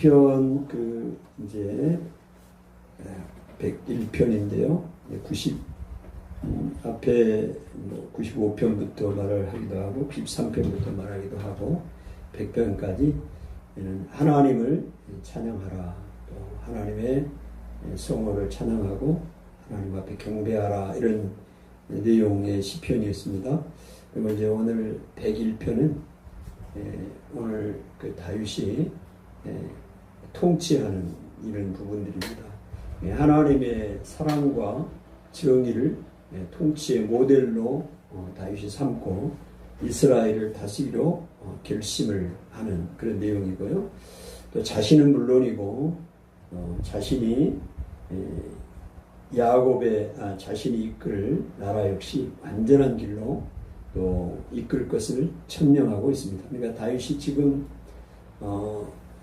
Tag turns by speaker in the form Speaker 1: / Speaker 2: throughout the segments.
Speaker 1: 시편 이제 101편인데요. 90 앞에 95편부터 말을 하기도 하고 93편부터 말하기도 하고 100편까지 하나님을 찬양하라, 또 하나님의 성호를 찬양하고 하나님 앞에 경배하라, 이런 내용의 시편이었습니다. 그리고 이제 오늘 101편은 오늘 다윗이 통치하는 이런 부분들입니다. 하나님의 사랑과 정의를 통치의 모델로 다윗이 삼고 이스라엘을 다스리려 결심을 하는 그런 내용이고요. 또 자신은 물론이고 자신이 자신이 이끌 나라 역시 완전한 길로 또 이끌 것을 천명하고 있습니다. 그러니까 다윗이 지금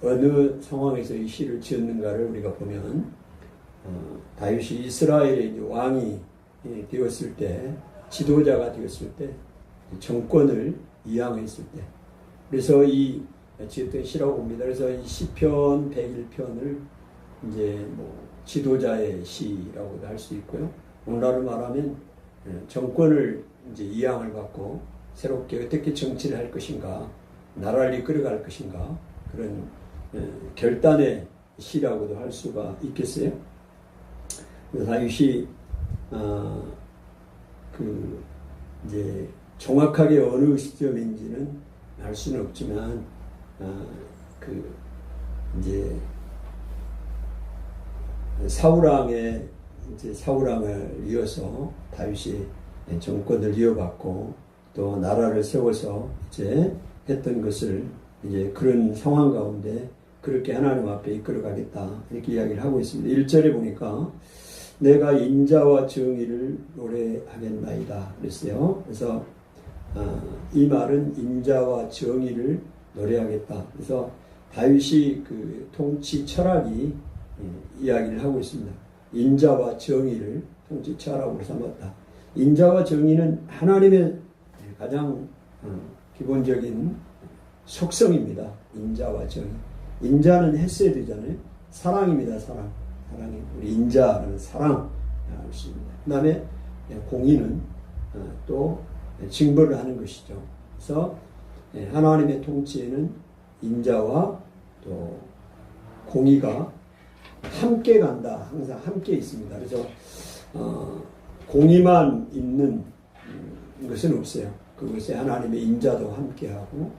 Speaker 1: 어느 상황에서 이 시를 지었는가를 우리가 보면 다윗이 이스라엘의 왕이 되었을 때, 지도자가 되었을 때, 정권을 이양했을 때, 그래서 이 지었던 시라고 봅니다. 그래서 이 시편 101편을 이제 지도자의 시라고도 할 수 있고요. 오늘날로 말하면 정권을 이제 이양을 받고 새롭게 어떻게 정치를 할 것인가, 나라를 이끌어갈 것인가, 그런 결단의 시라고도 할 수가 있겠어요. 다윗이 이제 정확하게 어느 시점인지는 알 수는 없지만 이제 사울왕을 이어서 다윗이 정권을 이어받고 또 나라를 세워서 이제 했던 것을 이제 그런 상황 가운데 그렇게 하나님 앞에 이끌어가겠다, 이렇게 이야기를 하고 있습니다. 1절에 보니까 내가 인자와 정의를 노래하겠나이다 그랬어요. 그래서 이 말은 인자와 정의를 노래하겠다. 그래서 다윗이 통치 철학이 이야기를 하고 있습니다. 인자와 정의를 통치 철학으로 삼았다. 인자와 정의는 하나님의 가장 기본적인 속성입니다. 인자와 정의. 인자는 헤세드잖아요. 사랑입니다. 사랑이 우리 인자는 사랑 있습니다. 그 다음에 공의는 또 징벌을 하는 것이죠. 그래서 하나님의 통치에는 인자와 또 공의가 함께 간다. 항상 함께 있습니다. 그래서 공의만 있는 것은 없어요. 그것에 하나님의 인자도 함께하고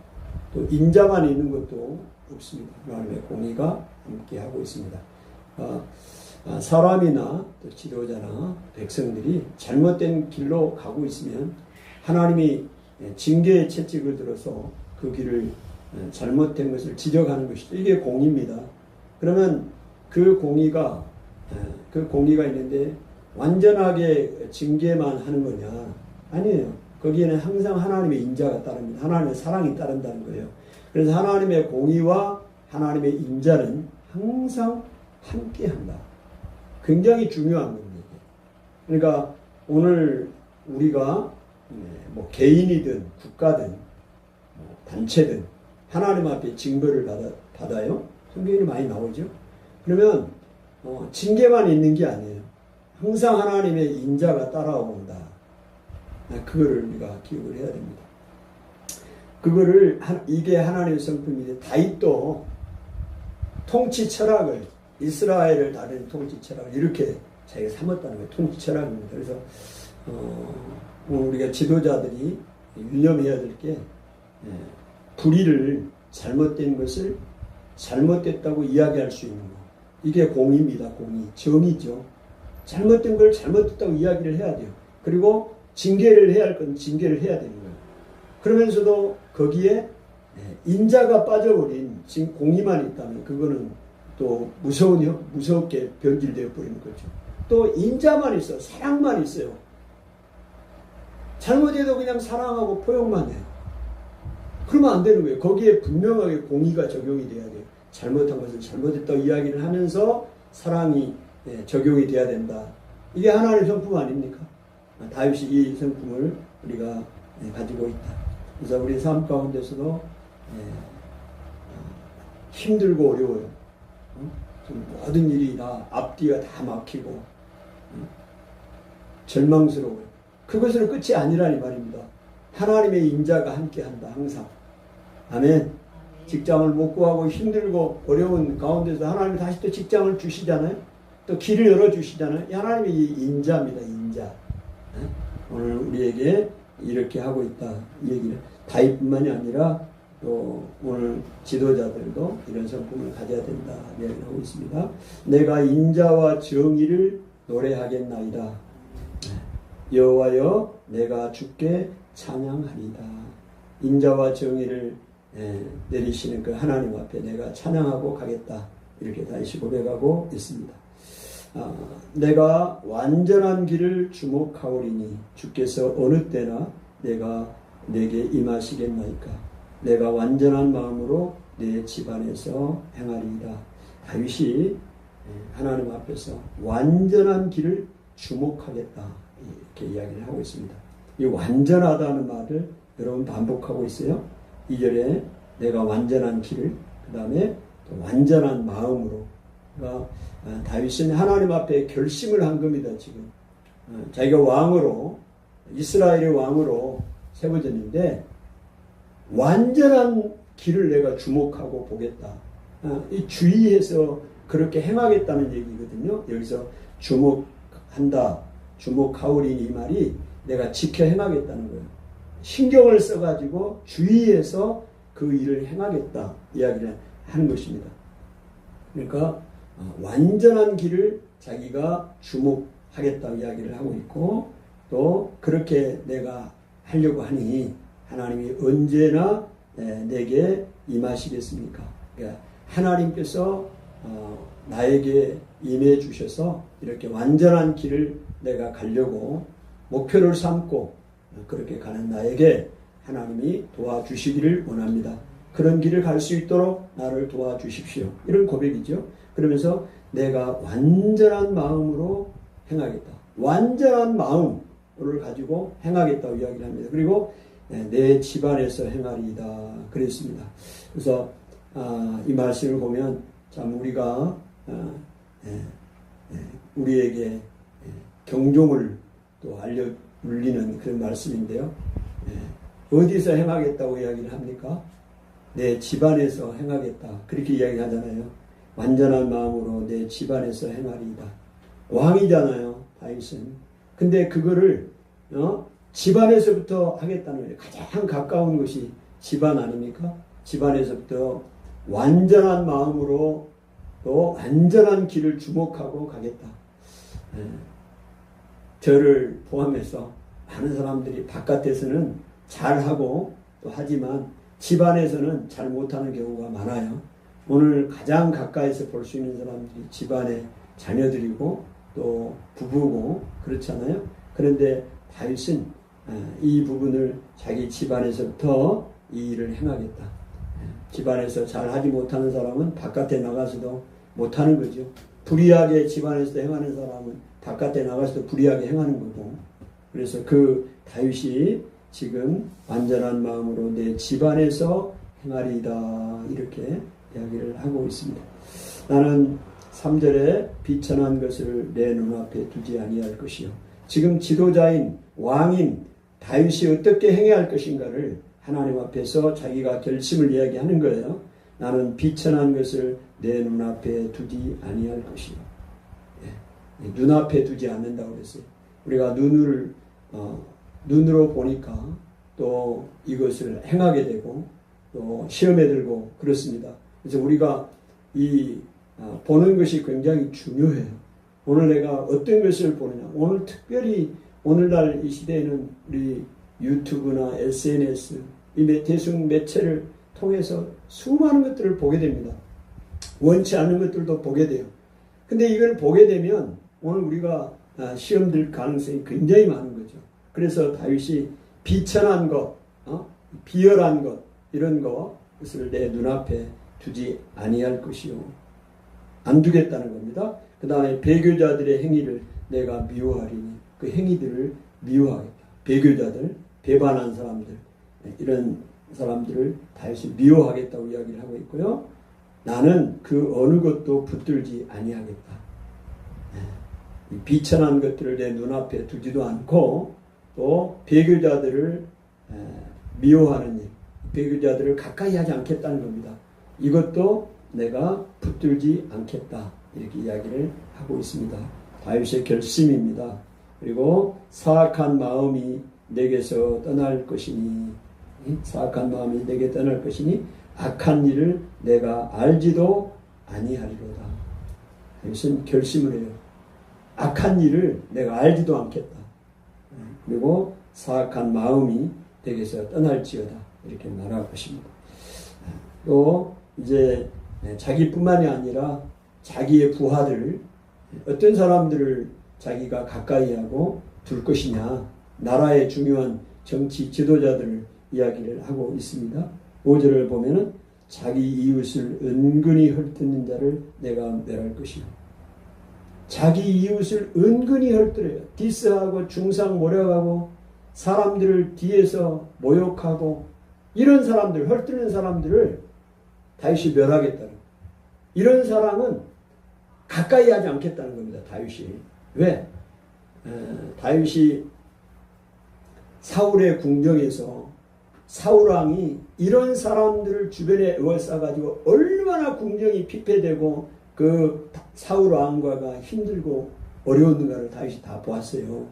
Speaker 1: 또 인자만 있는 것도 없습니다. 하나님의 공의가 함께하고 있습니다. 사람이나 또 지도자나 백성들이 잘못된 길로 가고 있으면 하나님이 징계의 채찍을 들어서 그 길을 잘못된 것을 지적하는 것이죠. 이게 공의입니다. 그러면 그 공의가 있는데 완전하게 징계만 하는 거냐? 아니에요. 거기에는 항상 하나님의 인자가 따릅니다. 하나님의 사랑이 따른다는 거예요. 그래서 하나님의 공의와 하나님의 인자는 항상 함께한다. 굉장히 중요한 겁니다. 그러니까 오늘 우리가 개인이든 국가든 단체든 하나님 앞에 징벌을 받아요. 성경에 많이 나오죠. 그러면 징계만 있는 게 아니에요. 항상 하나님의 인자가 따라온다. 그거를 우리가 기억을 해야 됩니다. 이게 하나님의 성품인데 다윗도 통치 철학을, 이스라엘을 다루는 통치 철학을 이렇게 자기가 삼았다는 거예요. 통치 철학입니다. 그래서 우리가 지도자들이 유념해야 될 게 불의를, 잘못된 것을 잘못됐다고 이야기할 수 있는 거. 이게 공의입니다. 공의. 정의죠. 잘못된 걸 잘못됐다고 이야기를 해야 돼요. 그리고 징계를 해야 할 건 징계를 해야 되는 거예요. 그러면서도 거기에 인자가 빠져버린 공의만 있다면 그거는 또 무섭게 변질되어 버리는 거죠. 또 인자만 있어, 사랑만 있어요. 잘못해도 그냥 사랑하고 포용만 해요. 그러면 안 되는 거예요. 거기에 분명하게 공의가 적용이 돼야 돼요. 잘못한 것을 잘못했다고 이야기를 하면서 사랑이 적용이 돼야 된다. 이게 하나님의 성품 아닙니까? 다윗이 이 성품을 우리가 가지고 있다. 그래서 우리 삶 가운데서도 힘들고 어려워요. 좀 모든 일이 다 앞뒤가 다 막히고 절망스러워요. 그것으로 끝이 아니라니 말입니다. 하나님의 인자가 함께한다 항상. 아멘. 직장을 못 구하고 힘들고 어려운 가운데서 하나님이 다시 또 직장을 주시잖아요. 또 길을 열어주시잖아요. 하나님의 인자입니다. 인자. 오늘 우리에게 이렇게 하고 있다. 이 얘기는 다윗뿐만이 아니라 또 오늘 지도자들도 이런 성품을 가져야 된다. 이야기를 하고 있습니다. 내가 인자와 정의를 노래하겠나이다. 여호와여 내가 주께 찬양하리다. 인자와 정의를 내리시는 그 하나님 앞에 내가 찬양하고 가겠다. 이렇게 다시 고백하고 있습니다. 내가 완전한 길을 주목하오리니 주께서 어느 때나 내게 임하시겠나이까. 내가 완전한 마음으로 내 집안에서 행하리이다. 다윗이 하나님 앞에서 완전한 길을 주목하겠다. 이렇게 이야기를 하고 있습니다. 이 완전하다는 말을 여러분 반복하고 있어요. 2절에 내가 완전한 길을, 그 다음에 완전한 마음으로. 그러니까 다윗은 하나님 앞에 결심을 한 겁니다. 지금 자기가 왕으로, 이스라엘의 왕으로 세워졌는데 완전한 길을 내가 주목하고 보겠다. 이 주의해서 그렇게 행하겠다는 얘기거든요. 여기서 주목한다, 주목하오리니 이 말이 내가 지켜 행하겠다는 거예요. 신경을 써가지고 주의해서 그 일을 행하겠다 이야기를 하는 것입니다. 그러니까 완전한 길을 자기가 주목하겠다고 이야기를 하고 있고, 또 그렇게 내가 하려고 하니 하나님이 언제나 내게 임하시겠습니까? 그러니까 하나님께서 나에게 임해 주셔서 이렇게 완전한 길을 내가 가려고 목표를 삼고 그렇게 가는 나에게 하나님이 도와주시기를 원합니다. 그런 길을 갈 수 있도록 나를 도와주십시오. 이런 고백이죠. 그러면서 내가 완전한 마음으로 행하겠다. 완전한 마음을 가지고 행하겠다고 이야기를 합니다. 그리고 내 집안에서 행하리이다. 그랬습니다. 그래서 이 말씀을 보면 참 우리가 우리에게 경종을 또 울리는 그런 말씀인데요. 어디서 행하겠다고 이야기를 합니까? 내 집안에서 행하겠다. 그렇게 이야기하잖아요. 완전한 마음으로 내 집안에서 행하리이다. 왕이잖아요, 다윗은. 근데 그거를 집안에서부터 하겠다는 거예요. 가장 가까운 것이 집안 아닙니까? 집안에서부터 완전한 마음으로 또 완전한 길을 주목하고 가겠다. 저를 포함해서 많은 사람들이 바깥에서는 잘하고 또 하지만 집안에서는 잘 못하는 경우가 많아요. 오늘 가장 가까이서 볼 수 있는 사람들이 집안의 자녀들이고 또 부부고 그렇잖아요. 그런데 다윗은 이 부분을 자기 집안에서부터 이 일을 행하겠다. 집안에서 잘하지 못하는 사람은 바깥에 나가서도 못하는 거죠. 불의하게 집안에서 행하는 사람은 바깥에 나가서도 불의하게 행하는 거고. 그래서 그 다윗이 지금 완전한 마음으로 내 집안에서 행하리이다 이렇게 이야기를 하고 있습니다. 나는 3절에 비천한 것을 내 눈앞에 두지 아니할 것이요. 지금 지도자인 왕인 다윗이 어떻게 행해야 할 것인가를 하나님 앞에서 자기가 결심을 이야기하는 거예요. 나는 비천한 것을 내 눈앞에 두지 아니할 것이요. 눈앞에 두지 않는다고 그랬어요. 우리가 눈으로 보니까 또 이것을 행하게 되고 또 시험에 들고 그렇습니다. 그래서 우리가 보는 것이 굉장히 중요해요. 오늘 내가 어떤 것을 보느냐. 오늘 특별히 오늘날 이 시대에는 우리 유튜브나 SNS 이 대중 매체를 통해서 수많은 것들을 보게 됩니다. 원치 않은 것들도 보게 돼요. 근데 이걸 보게 되면 오늘 우리가 시험 들 가능성이 굉장히 많은 거죠. 그래서 다윗이 비천한 것, 비열한 것 이런 것을 내 눈앞에 두지 아니할 것이요. 안 두겠다는 겁니다. 그 다음에 배교자들의 행위를 내가 미워하리니 그 행위들을 미워하겠다. 배교자들, 배반한 사람들 이런 사람들을 다윗이 미워하겠다고 이야기를 하고 있고요. 나는 그 어느 것도 붙들지 아니하겠다. 이 비천한 것들을 내 눈앞에 두지도 않고 또 배교자들을 미워하는 일, 배교자들을 가까이 하지 않겠다는 겁니다. 이것도 내가 붙들지 않겠다. 이렇게 이야기를 하고 있습니다. 다윗의 결심입니다. 그리고 사악한 마음이 내게서 떠날 것이니, 사악한 마음이 내게 떠날 것이니 악한 일을 내가 알지도 아니하리로다. 다윗은 결심을 해요. 악한 일을 내가 알지도 않겠다. 그리고 사악한 마음이 내게서 떠날지어다. 이렇게 말하고 있습니다. 또 이제 자기뿐만이 아니라 자기의 부하들, 어떤 사람들을 자기가 가까이 하고 둘 것이냐, 나라의 중요한 정치 지도자들을 이야기를 하고 있습니다. 5절을 보면은 자기 이웃을 은근히 헐뜯는 자를 내가 멸할 것이요. 자기 이웃을 은근히 헐뜯어요. 디스하고 중상모략하고 사람들을 뒤에서 모욕하고 이런 사람들, 헐뜯는 사람들을 다윗이 멸하겠다는, 이런 사람은 가까이 하지 않겠다는 겁니다. 다윗이. 왜? 다윗이 사울의 궁정에서 사울왕이 이런 사람들을 주변에 에워싸가지고 얼마나 궁정이 피폐되고 그 사울왕과가 힘들고 어려웠는가를 다윗이 다 보았어요.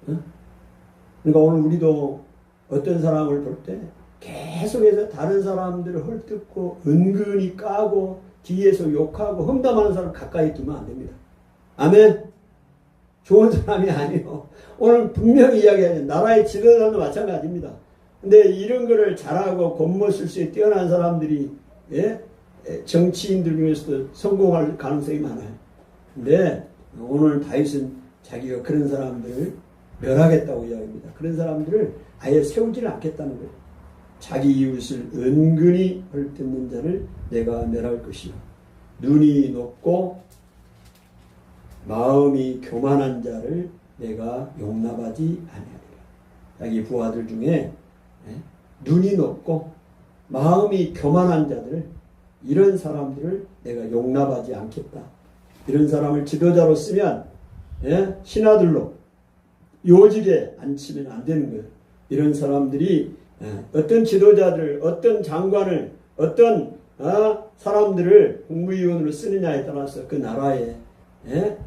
Speaker 1: 그러니까 오늘 우리도 어떤 사람을 볼 때 계속해서 다른 사람들을 헐뜯고 은근히 까고 뒤에서 욕하고 험담하는 사람 가까이 두면 안 됩니다. 아멘. 좋은 사람이 아니에요. 오늘 분명히 이야기하는 나라의 지도자도 마찬가지입니다. 근데 이런 거를 잘하고 겉모술수에 뛰어난 사람들이 정치인들 중에서도 성공할 가능성이 많아요. 근데 오늘 다윗은 자기가 그런 사람들을 멸하겠다고 이야기합니다. 그런 사람들을 아예 세우지를 않겠다는 거예요. 자기 이웃을 은근히 헐뜯는 자를 내가 멸할 것이요. 눈이 높고 마음이 교만한 자를 내가 용납하지 아니하리라. 자기 부하들 중에 눈이 높고 마음이 교만한 자들, 이런 사람들을 내가 용납하지 않겠다. 이런 사람을 지도자로 쓰면 신하들로 요직에 앉히면 안 되는 거예요. 이런 사람들이 어떤 지도자들, 어떤 장관을, 어떤 사람들을 국무위원으로 쓰느냐에 따라서 그 나라의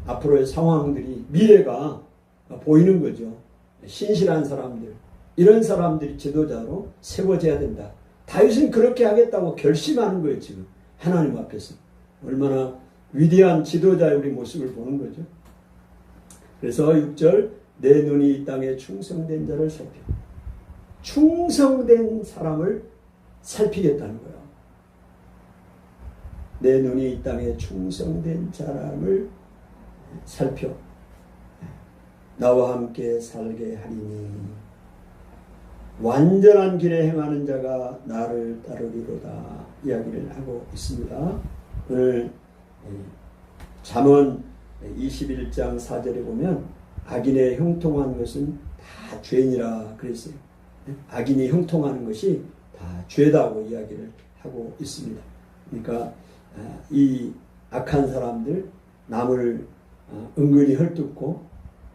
Speaker 1: 앞으로의 상황들이, 미래가 보이는 거죠. 신실한 사람들, 이런 사람들이 지도자로 세워져야 된다. 다윗은 그렇게 하겠다고 결심하는 거예요. 지금 하나님 앞에서 얼마나 위대한 지도자의 우리 모습을 보는 거죠. 그래서 6절, 내 눈이 이 땅에 충성된 자를 살펴. 충성된 사람을 살피겠다는 거예요. 내 눈이 이 땅에 충성된 사람을 살펴 나와 함께 살게 하리니 완전한 길에 행하는 자가 나를 따르리로다. 이야기를 하고 있습니다. 오늘 잠언 21장 4절에 보면 악인의 형통한 것은 다 죄니라 그랬어요. 악인이 형통하는 것이 다 죄다고 이야기를 하고 있습니다. 그러니까 이 악한 사람들, 남을 은근히 헐뜯고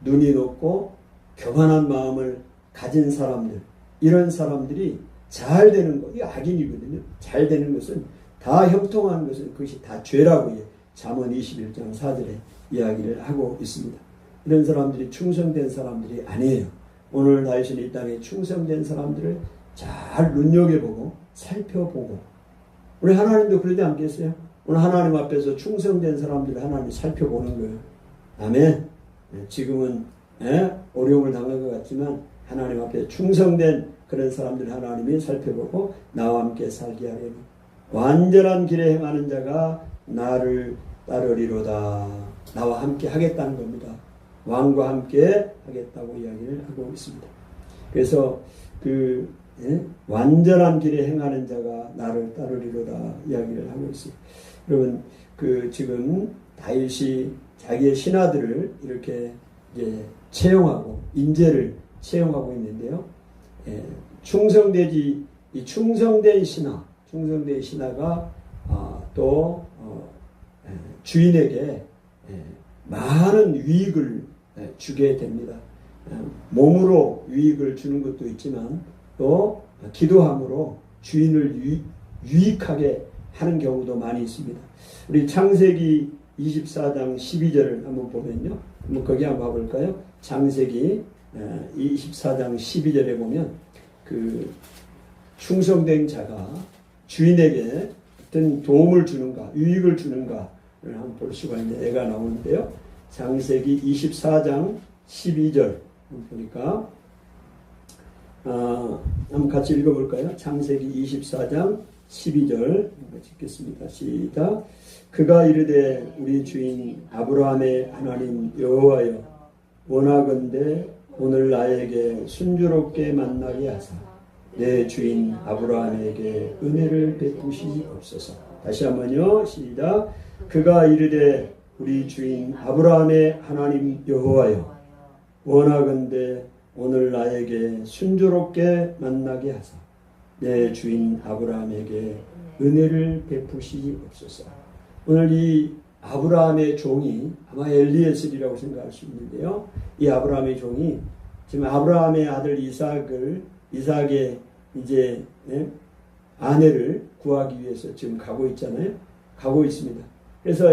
Speaker 1: 눈이 높고 교만한 마음을 가진 사람들, 이런 사람들이 잘 되는 것, 이게 악인이거든요. 잘 되는 것은, 다 형통하는 것은 그것이 다 죄라고 잠언 21장 4절에 이야기를 하고 있습니다. 이런 사람들이 충성된 사람들이 아니에요. 오늘 다윗은 이 땅에 충성된 사람들을 잘 눈여겨보고 살펴보고, 우리 하나님도 그러지 않겠어요? 오늘 하나님 앞에서 충성된 사람들을 하나님이 살펴보는 거예요. 아멘. 지금은 어려움을 당한 것 같지만 하나님 앞에 충성된 그런 사람들 하나님이 살펴보고 나와 함께 살게 하려니 완전한 길에 행하는 자가 나를 따르리로다. 나와 함께 하겠다는 겁니다. 왕과 함께 하겠다고 이야기를 하고 있습니다. 그래서 완전한 길에 행하는 자가 나를 따르리로다 이야기를 하고 있어요. 여러분, 지금 다윗이 자기의 신하들을 이렇게 이제 채용하고 인재를 채용하고 있는데요. 충성된 신하가 또 주인에게 많은 유익을 주게 됩니다. 몸으로 유익을 주는 것도 있지만 또 기도함으로 주인을 유익하게 하는 경우도 많이 있습니다. 우리 창세기 24장 12절을 한번 보면요. 한번 거기 한번 봐볼까요? 창세기 24장 12절에 보면 그 충성된 자가 주인에게 어떤 도움을 주는가, 유익을 주는가를 한번 볼 수가 있는 애가 나오는데요. 창세기 24장 12절 보니까 한번 같이 읽어볼까요? 창세기 24장 12절 읽겠습니다. 시작. 그가 이르되 우리 주인 아브라함의 하나님 여호와여 원하건대 오늘 나에게 순조롭게 만나게 하사 내 주인 아브라함에게 은혜를 베푸시옵소서. 다시 한번요. 시작. 그가 이르되 우리 주인 아브라함의 하나님 여호와여 원하건대 오늘 나에게 순조롭게 만나게 하사 내 주인 아브라함에게 은혜를 베푸시옵소서. 오늘 이 아브라함의 종이 아마 엘리에셀이라고 생각할 수 있는데요. 이 아브라함의 종이 지금 아브라함의 아들 이삭의 이제 아내를 구하기 위해서 지금 가고 있잖아요. 가고 있습니다. 그래서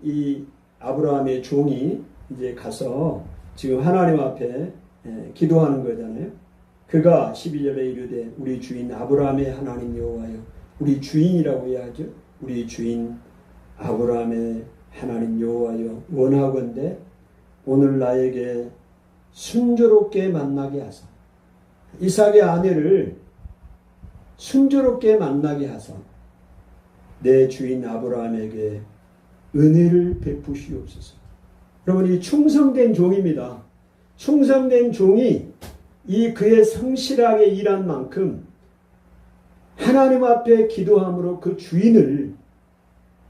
Speaker 1: 이 아브라함의 종이 이제 가서 지금 하나님 앞에 기도하는 거잖아요. 그가 12절에 이르되 우리 주인 아브라함의 하나님 여호와여, 우리 주인이라고 해야죠. 우리 주인 아브라함의 하나님 여호와여 원하건대 오늘 나에게 순조롭게 만나게 하사, 이삭의 아내를 순조롭게 만나게 하사 내 주인 아브라함에게 은혜를 베푸시옵소서. 여러분, 이 충성된 종입니다. 충성된 종이 이 그의 성실하게 일한 만큼 하나님 앞에 기도함으로 그 주인을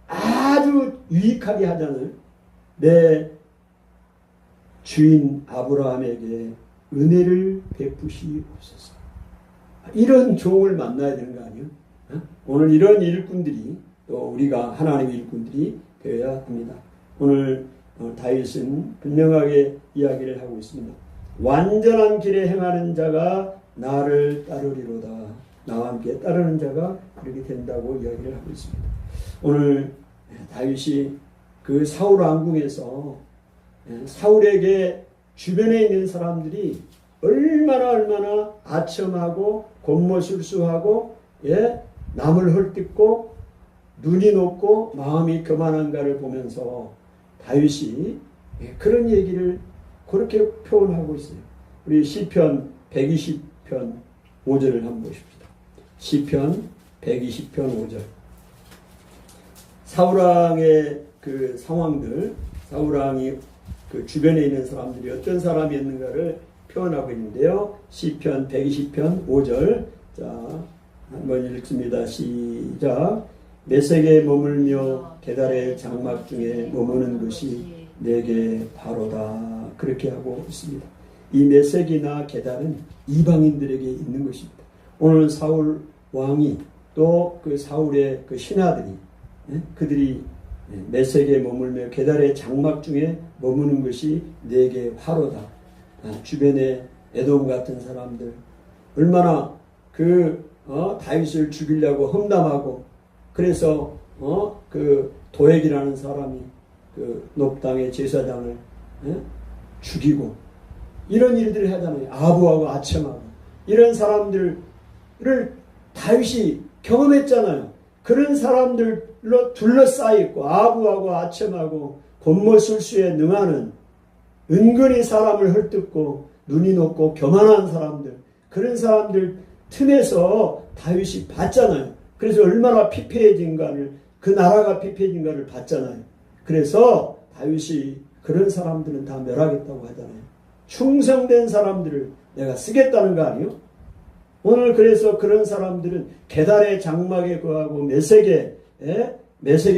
Speaker 1: 아주 유익하게 하자는 내 주인 아브라함에게 은혜를 베푸시옵소서. 이런 종을 만나야 되는 거 아니에요? 오늘 이런 일꾼들이 또 우리가 하나님의 일꾼들이 되어야 합니다. 오늘 다윗은 분명하게 이야기를 하고 있습니다. 완전한 길에 행하는 자가 나를 따르리로다. 나와 함께 따르는 자가 그렇게 된다고 이야기를 하고 있습니다. 오늘 다윗이 그 사울 왕궁에서 사울에게 주변에 있는 사람들이 얼마나 아첨하고 곤모술수하고 남을 헐뜯고 눈이 높고 마음이 교만한가를 보면서 다윗이 그런 얘기를 그렇게 표현하고 있어요. 우리 시편 120편 5절을 한번 보십시다. 시편 120편 5절. 사울왕의 그 상황들, 사울왕이 그 주변에 있는 사람들이 어떤 사람이었는가를 표현하고 있는데요. 시편 120편 5절. 자, 한번 읽습니다. 시작. 메색에 머물며 게달의 장막 중에 머무는 것이 내게 바로다. 그렇게 하고 있습니다. 이 메색이나 게달은 이방인들에게 있는 것입니다. 오늘 사울 왕이 또 그 사울의 그 신하들이 그들이 메색에 머물며 게달의 장막 중에 머무는 것이 내게 화로다. 주변에 에돔 같은 사람들 얼마나 다윗을 죽이려고 험담하고 그래서 그 도액이라는 사람이 그 높당의 제사장을 죽이고 이런 일들을 하잖아요. 아부하고 아첨하고 이런 사람들을 다윗이 경험했잖아요. 그런 사람들로 둘러싸여 있고 아부하고 아첨하고 곤모술수에 능하는 은근히 사람을 헐뜯고 눈이 높고 교만한 사람들, 그런 사람들 틈에서 다윗이 봤잖아요. 그래서 얼마나 피폐해진가를, 그 나라가 피폐해진가를 봤잖아요. 그래서 다윗이 그런 사람들은 다 멸하겠다고 하잖아요. 충성된 사람들을 내가 쓰겠다는 거 아니에요? 오늘 그래서 그런 사람들은 게달의 장막에 거하고 메색에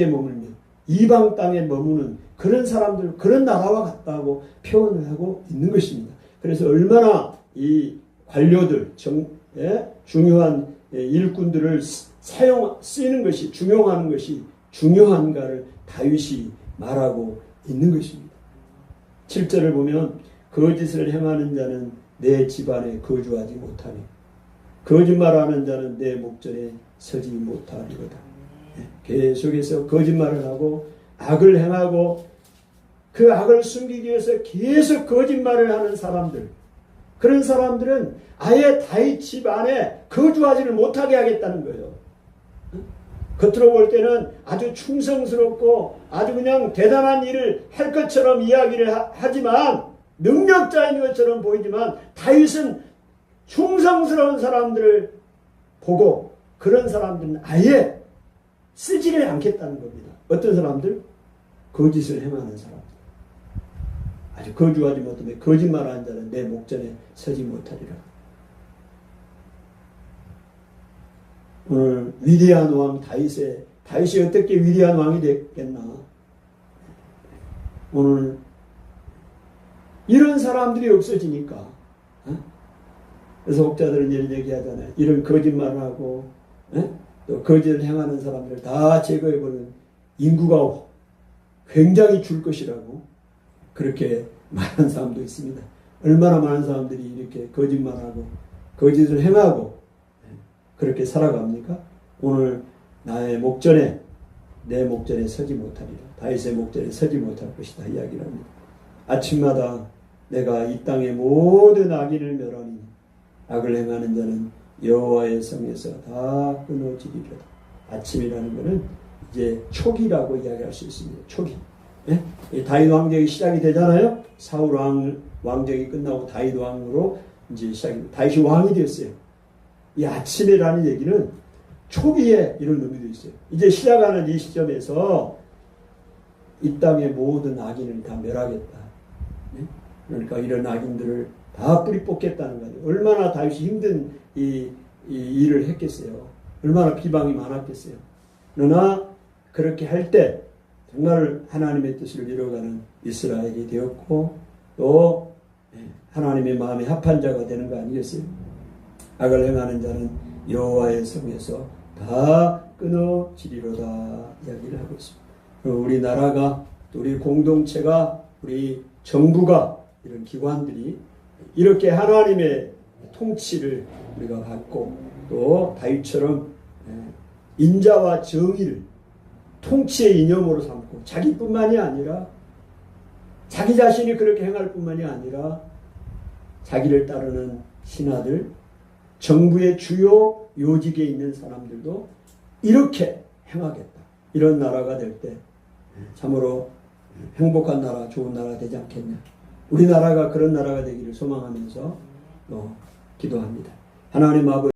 Speaker 1: 머물며 이방 땅에 머무는 그런 사람들, 그런 나라와 같다고 표현을 하고 있는 것입니다. 그래서 얼마나 이 관료들, 중요한 일꾼들을 쓰이는 것이, 중용하는 것이 중요한가를 다윗이 말하고 있는 것입니다. 7절을 보면 거짓을 행하는 자는 내 집안에 거주하지 못하니 거짓말하는 자는 내 목전에 서지 못하리로다. 계속해서 거짓말을 하고 악을 행하고 그 악을 숨기기 위해서 계속 거짓말을 하는 사람들, 그런 사람들은 아예 다윗 집 안에 거주하지를 못하게 하겠다는 거예요. 겉으로 볼 때는 아주 충성스럽고 아주 그냥 대단한 일을 할 것처럼 이야기를 하지만 능력자인 것처럼 보이지만 다윗은 충성스러운 사람들을 보고 그런 사람들은 아예 쓰지를 않겠다는 겁니다. 어떤 사람들? 거짓을 행하는 사람들. 아주 거주하지 못하며 거짓말하는 자는 내 목전에 서지 못하리라. 오늘 위대한 왕 다윗이 어떻게 위대한 왕이 됐겠나? 오늘 이런 사람들이 없어지니까, 그래서 혹자들은 이런 얘기하잖아요. 이런 거짓말을 하고 또 거짓을 행하는 사람들을 다 제거해버리면 인구가 굉장히 줄 것이라고 그렇게 말하는 사람도 있습니다. 얼마나 많은 사람들이 이렇게 거짓말하고 거짓을 행하고 그렇게 살아갑니까? 오늘 나의 목전에 내 목전에 서지 못하리라. 다윗의 목전에 서지 못할 것이다 이야기를 합니다. 아침마다 내가 이 땅의 모든 악인을 멸하니 악을 행하는 자는 여호와의 성에서 다 끊어지리로다. 아침이라는 것은 이제 초기라고 이야기할 수 있습니다. 초기. 다윗 왕정이 시작이 되잖아요. 사울 왕정이 끝나고 다윗 왕으로 이제 시작입니다. 다윗이 왕이 되었어요. 이 아침이라는 얘기는 초기에 이런 의미도 있어요. 이제 시작하는 이 시점에서 이 땅의 모든 악인을 다 멸하겠다. 그러니까 이런 악인들을 다 뿌리 뽑겠다는 거예요. 얼마나 다윗이 힘든 이 일을 했겠어요. 얼마나 비방이 많았겠어요. 그러나 그렇게 할 때 정말 하나님의 뜻을 이루어가는 이스라엘이 되었고 또 하나님의 마음에 합한 자가 되는 거 아니겠어요? 악을 행하는 자는 여호와의 성에서 다 끊어지리로다 이야기를 하고 있습니다. 우리 나라가 또 우리 공동체가 우리 정부가 이런 기관들이 이렇게 하나님의 통치를 우리가 받고 또 다윗처럼 인자와 정의를 통치의 이념으로 삼고 자기뿐만이 아니라 자기 자신이 그렇게 행할 뿐만이 아니라 자기를 따르는 신하들, 정부의 주요 요직에 있는 사람들도 이렇게 행하겠다. 이런 나라가 될 때 참으로 행복한 나라, 좋은 나라가 되지 않겠냐. 우리나라가 그런 나라가 되기를 소망하면서 기도합니다. 하나님 아버지